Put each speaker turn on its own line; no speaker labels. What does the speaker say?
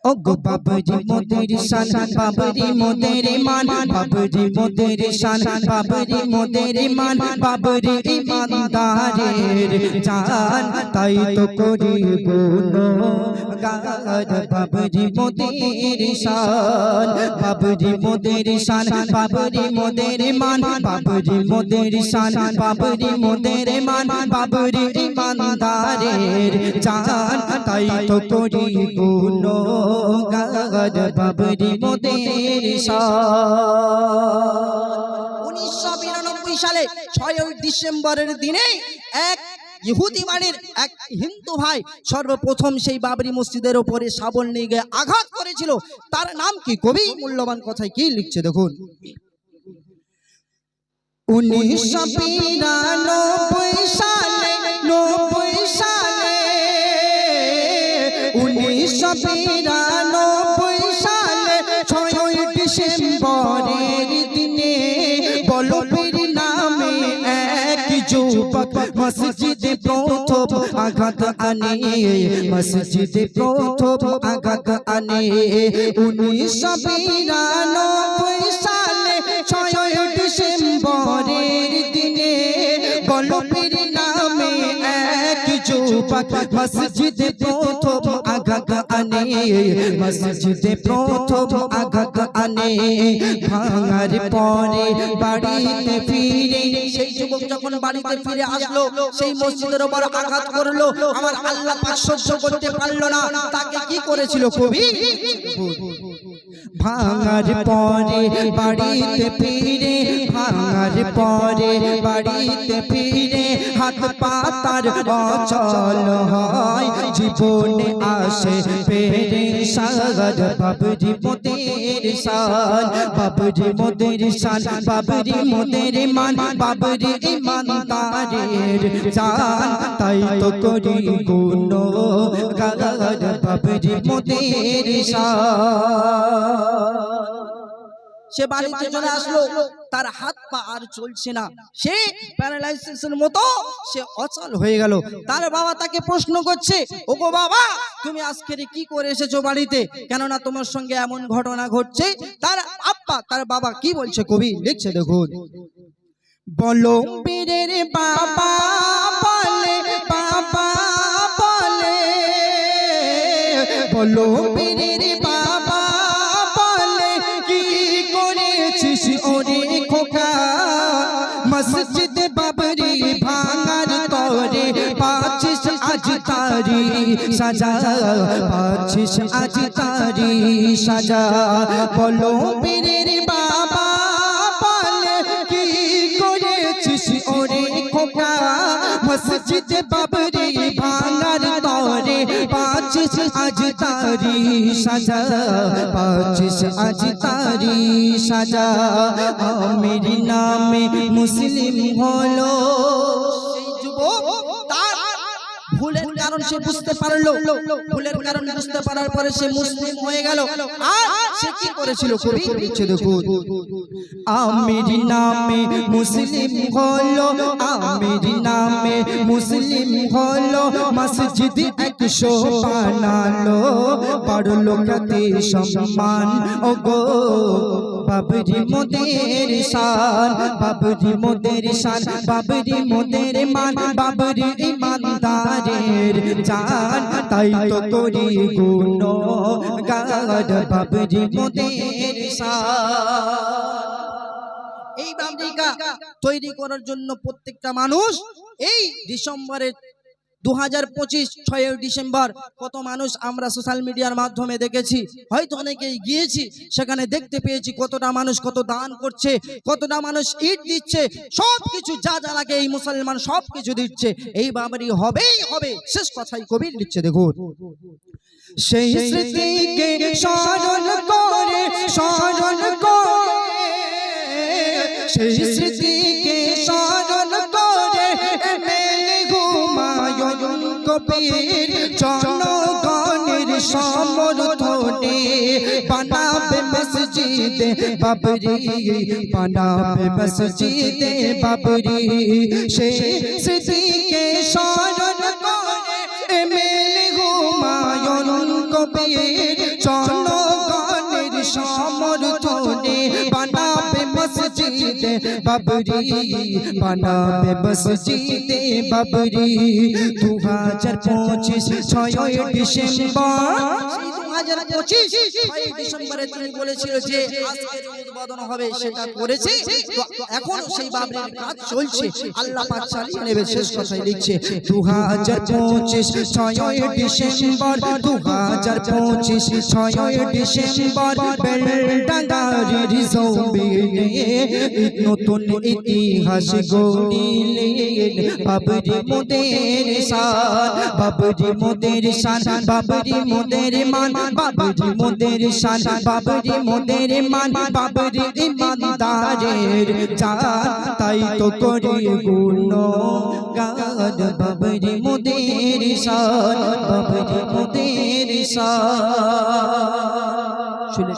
ओ गो बाबरी मोदेर शान बाबरी मोदेर मान बाबरी मोदेर शान बाबरी मोदेर मान बाबरी ईमानदारेर जान ताई तो करी गुनहगार बाबरी मोदेर शान बाबरी मोदेर शान बाबरी मोदेर मान बाबरी मोदेर शान बाबरी मोदेर मान बाबरी ईमानदारेर जान ताई तो करी गुनहगार बाबरी मोदेर शान। 1992 সালে 6 ডিসেম্বরের দিনে এক ইহুদি বাড়ির এক হিন্দু ভাই সর্বপ্রথম সেই বাবরি মসজিদের উপরে শাবল নিয়ে গিয়ে আঘাত করেছিল। তার নাম কি? কবি মূল্যবান কথায় কি লিখছে দেখুন। 1992 সালে 90 সালে 1992 সালে 6 ডিসেম্বরের দিনে বলবীর নামে এক যুবক মসজিদে প্রথম আঘাত আনে মসজিদে প্রথম আঘাত আনে 1992 সালে 6 ডিসেম্বরের দিনে বলবীর নামে এক যুবক মসজিদে প্রথম আঘাত আনে মসজিদে প্রথম আঘাত আনে ভাঙার পরে বাড়িতে ফিরে সেই যুবক যখন বাড়িতে ফিরে আসলো সেই মসজিদের উপর আঘাত করলো। আমার আল্লাহ পাক সহ্য করতে পারলো না, তাকে কি করেছিল কবি? ভাঙার পরে বাড়িতে ফিরে ভাঙার পরে বাড়িতে ফিরে হাত পাতার অচল হয় জীবনে আসে পেরেশান বাবরি মোদের শান বাবরি মোদের শান বাবরি মোদের মান বাবরি ঈমানদারের জান তাই তো করি গুনহগার বাবরি মোদের শান। সে বাড়িতে চলে আসলো, তার হাত পা আর চলছে না, সে প্যারালাইসিসের মতো সে অচল হয়ে গেল। তার বাবা তাকে প্রশ্ন করছে, ওগো বাবা তুমি আজকে কি করে এসেছো বাড়িতে, কেননা তোমার সঙ্গে এমন ঘটনা ঘটছে? তার আব্বা তার বাবা কি বলছে কবি লিখছে দেখুন। বলো বীরের বাবা বলে বাবা বলে বলো বীরের বাবা বলে কি করেছিস ওরে খোকা মসজিদ বাবরি ভাঙার তরে পাচ্ছিস আজ তারি সাজা পাচ্ছিস আজ তারি সাজা বলো বীরের বাবা বলে কি করেছিস ওরে খোকা মসজিদ বাবরি ভাঙার তরে পাচ্ছিস আজ তারি সাজা পাচ্ছিস আজ তারি সাজা আমির নামে মুসলিম হলো সেই যুবক। তার ভুলের কারণ সে বুঝতে পারলো, ভুলের কারণ বুঝতে পারার পরে সে মুসলিম হয়ে গেল। আর সে কি করেছিল কবি লিখছে দেখুন। আমির নামে মুসলিম হলো আমির নামে মুসলিম হলো মসজিদ 100 বানালো পারলো কতে সম্মান ওগো বাবরি মোদের শান বাবরি মোদের শান বাবরি মোদের মান বাবরি ঈমানদারের জান তাই তো করি গুনহগার বাবরি মোদের শান। এই বাবরিকা তৈরি করার জন্য প্রত্যেকটা মানুষ এই ডিসেম্বরের 2025 6 ডিসেম্বর কত মানুষ আমরা সোশ্যাল মিডিয়ার মাধ্যমে দেখেছি, হয়তো অনেকেই গিয়েছি, সেখানে দেখতে পেয়েছি কতটা মানুষ কত দান করছে, কতটা মানুষ ইট দিচ্ছে, সবকিছু যা যা লাগে এই মুসলমান সবকিছু দিচ্ছে। এই বাবরি হবেই হবে, শেষ কথাই কবির লিখছে দেখুন। সেই স্মৃতিকে স্মরণ করে সেই স্মৃতিকে স্মরণ করে কবির জনগণের সমর্থনে বানাবে মসজিদ বাবরি বানাবে মসজিদ বাবরি সেই স্মৃতিকে স্মরণ করে এমএলএ হুমায়ুন কবির বাবরি বানাবে মসজিদে বাবরি 2025 6 ডিসেম্বর 2025 6 ডিসেম্বরে তিনি বলেছিল যে আজকের উদ্বোধন হবে সেটা করেছে তো এখন সেই বাবরির কাজ চলছে আল্লাহ পাক চালিয়ে নেবে শেষ কথাই লিখছে 2025 6 ডিসেম্বর 2025 6 ডিসেম্বর বেলডাঙ্গার জমিনে নতুন ইতিহাস গড়িলেন বাবরি মোদের শান বাবরি মোদের শান বাবরি মোদের মান বাবরি মোদের শান বাবরি মোদের মান বাবরি ইমানদারের জান তাই তো করি গুণগান বাবরি মোদের শান বাবরি মোদের শান শুনে